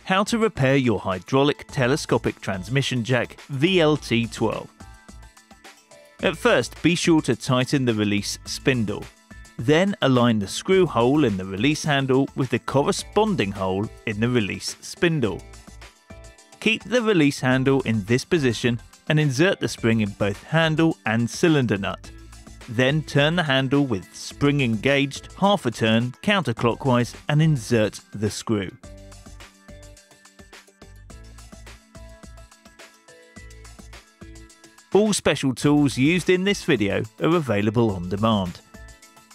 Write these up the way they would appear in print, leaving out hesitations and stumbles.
How to repair your hydraulic telescopic transmission jack VLT12. At first, be sure to tighten the release spindle. Then align the screw hole in the release handle with the corresponding hole in the release spindle. Keep the release handle in this position and insert the spring in both handle and cylinder nut. Then turn the handle with spring engaged half a turn counterclockwise and insert the screw. All special tools used in this video are available on demand.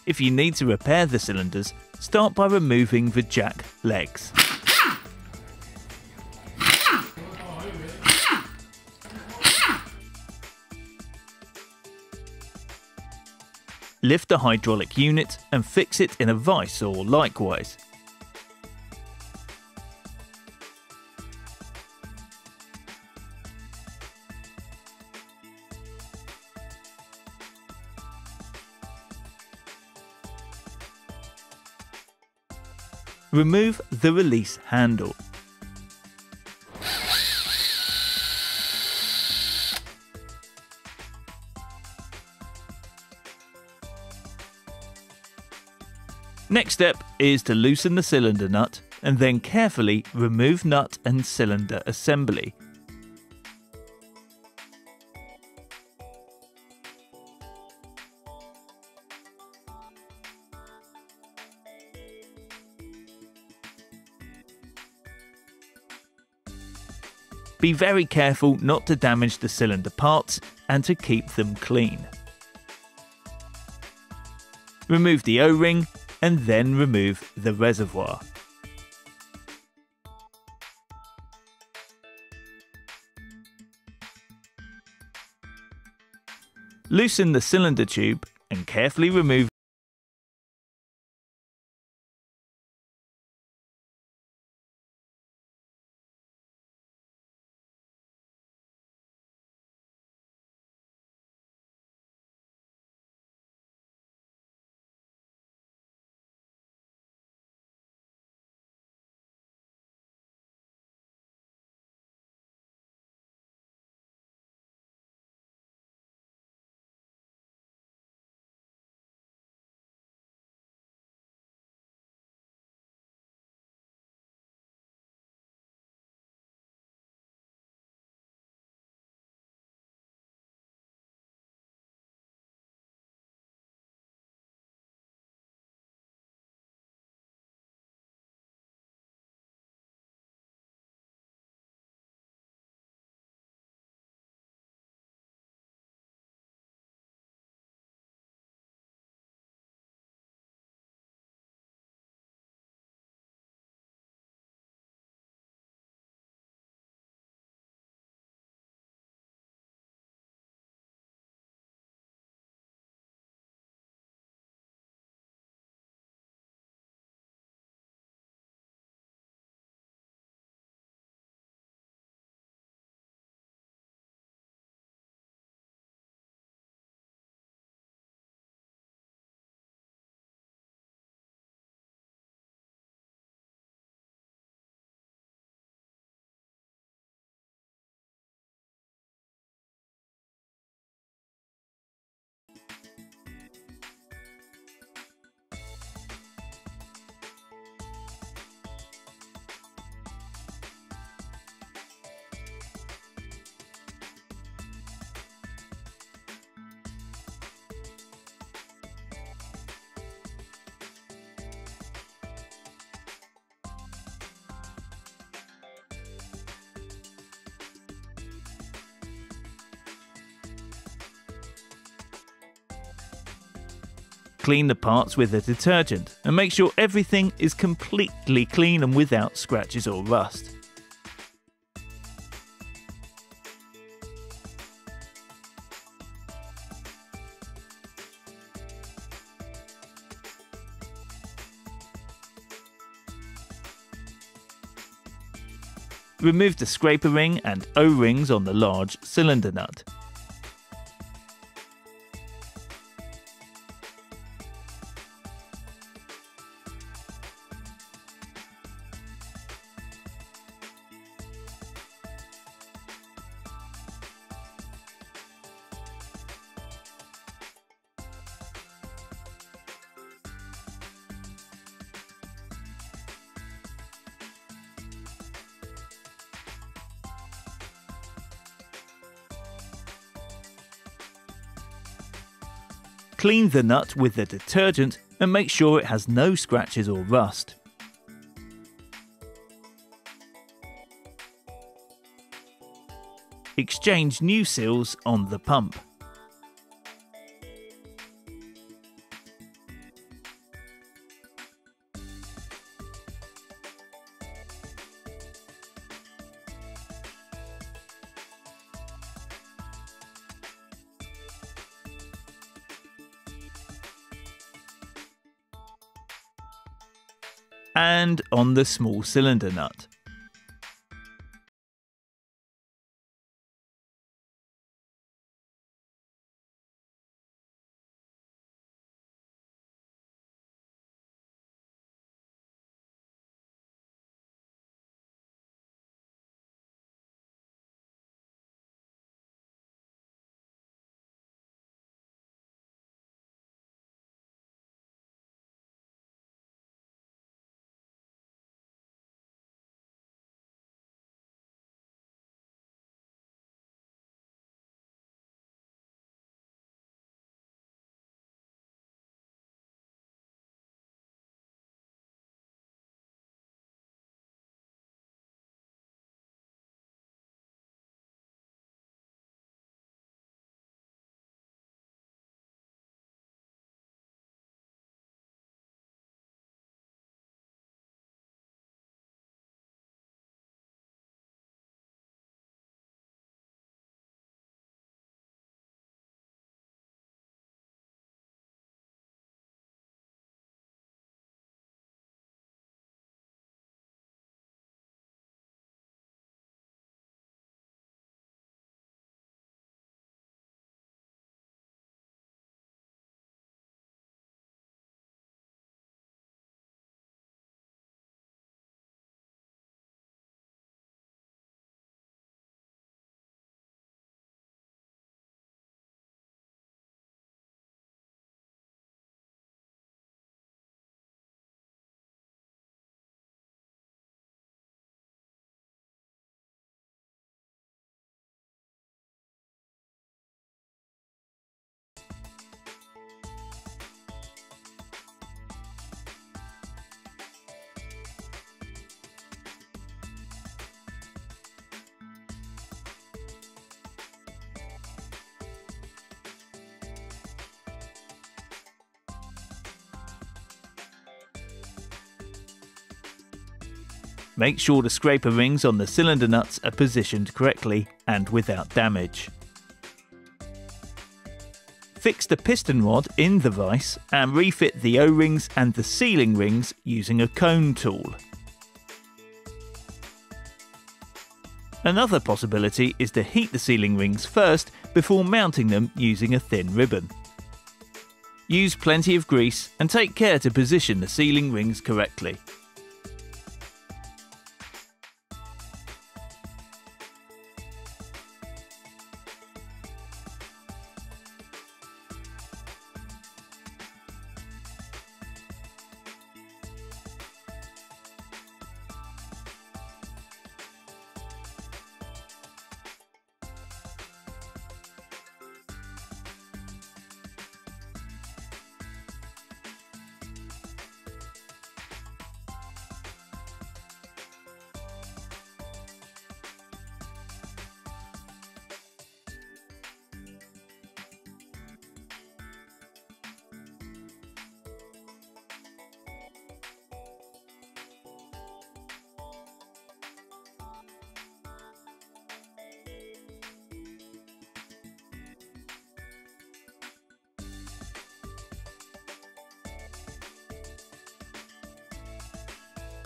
If you need to repair the cylinders, start by removing the jack legs. Lift the hydraulic unit and fix it in a vise or likewise. Remove the release handle. Next step is to loosen the cylinder nut and then carefully remove nut and cylinder assembly. Be very careful not to damage the cylinder parts and to keep them clean. Remove the O-ring and then remove the reservoir. Loosen the cylinder tube and carefully remove Clean the parts with a detergent and make sure everything is completely clean and without scratches or rust. Remove the scraper ring and O-rings on the large cylinder nut. Clean the nut with the detergent and make sure it has no scratches or rust. Exchange new seals on the pump. And on the small cylinder nut. Make sure the scraper rings on the cylinder nuts are positioned correctly and without damage. Fix the piston rod in the vise and refit the O-rings and the sealing rings using a cone tool. Another possibility is to heat the sealing rings first before mounting them using a thin ribbon. Use plenty of grease and take care to position the sealing rings correctly.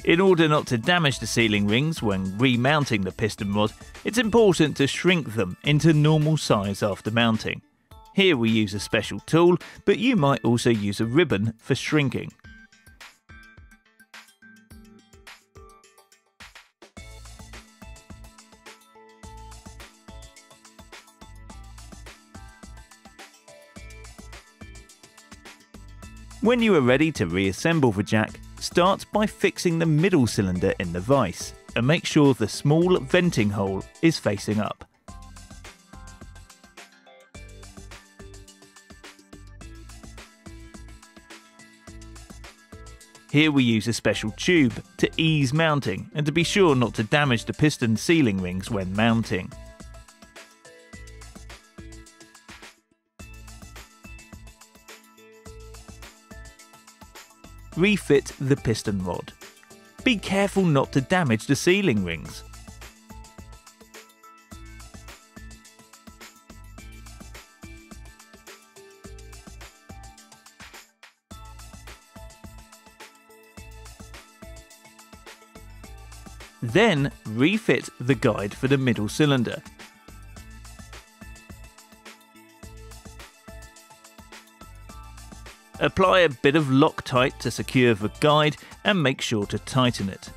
In order not to damage the sealing rings when remounting the piston rod, it's important to shrink them into normal size after mounting. Here we use a special tool, but you might also use a ribbon for shrinking. When you are ready to reassemble the jack, start by fixing the middle cylinder in the vise and make sure the small venting hole is facing up. Here we use a special tube to ease mounting and to be sure not to damage the piston sealing rings when mounting. Refit the piston rod. Be careful not to damage the sealing rings. Then refit the guide for the middle cylinder. Apply a bit of Loctite to secure the guide and make sure to tighten it.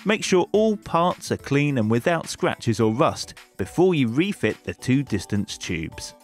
Make sure all parts are clean and without scratches or rust before you refit the two distance tubes.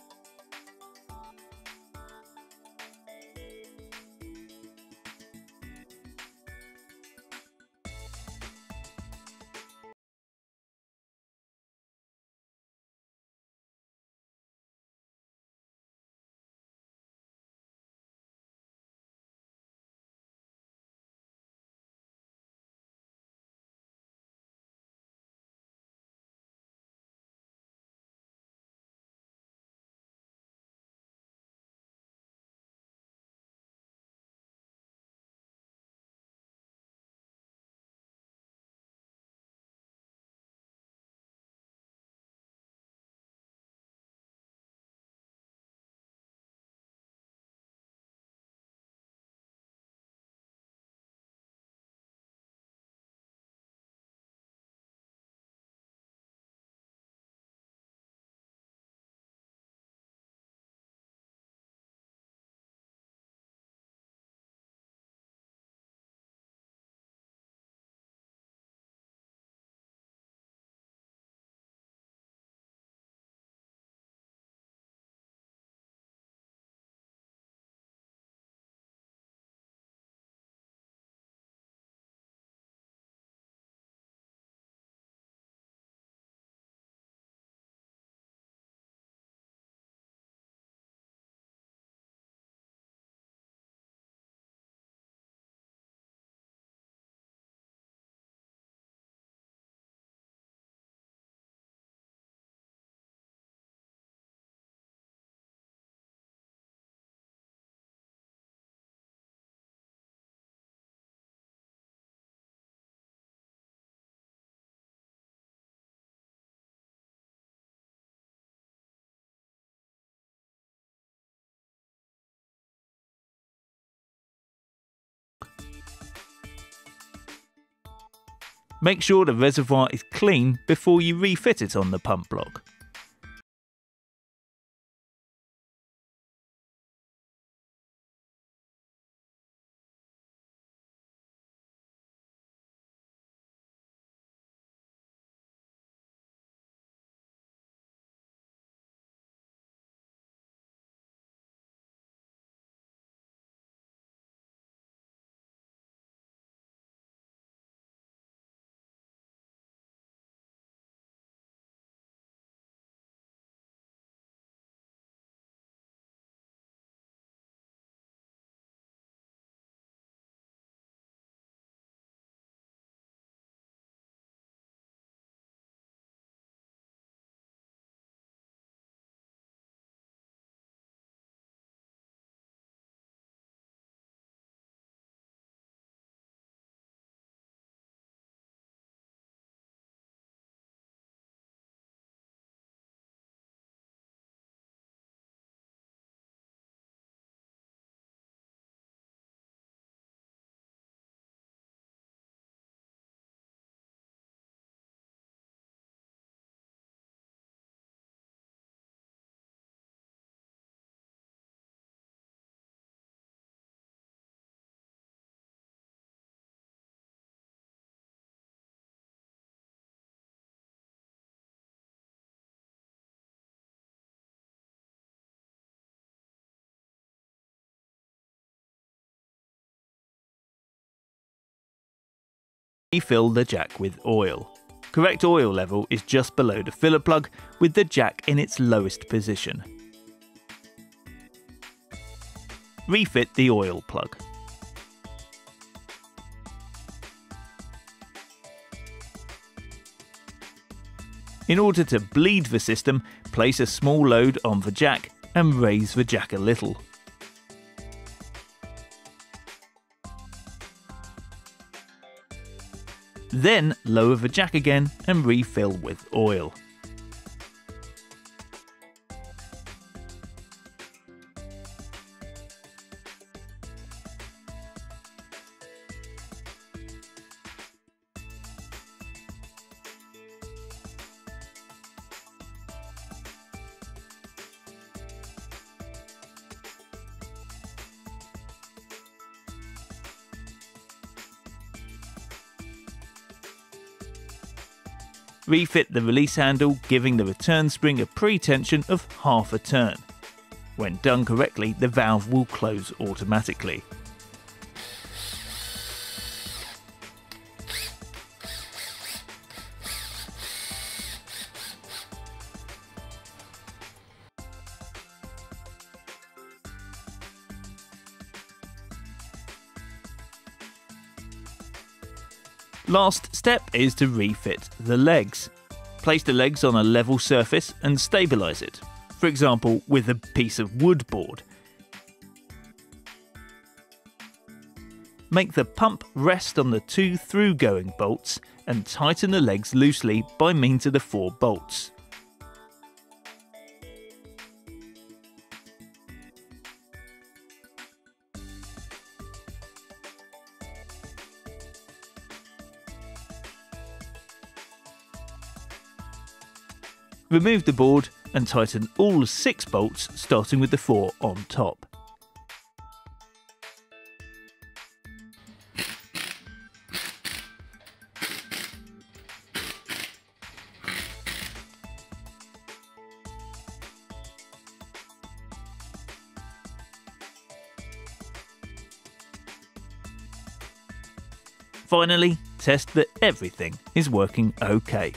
Make sure the reservoir is clean before you refit it on the pump block. Refill the jack with oil. Correct oil level is just below the filler plug, with the jack in its lowest position. Refit the oil plug. In order to bleed the system, place a small load on the jack and raise the jack a little. Then lower the jack again and refill with oil. Refit the release handle, giving the return spring a pre-tension of half a turn. When done correctly, the valve will close automatically. Last step is to refit the legs. Place the legs on a level surface and stabilise it, for example with a piece of wood board. Make the pump rest on the 2 through-going bolts and tighten the legs loosely by means of the 4 bolts. Remove the board and tighten all 6 bolts, starting with the 4 on top. Finally, test that everything is working okay.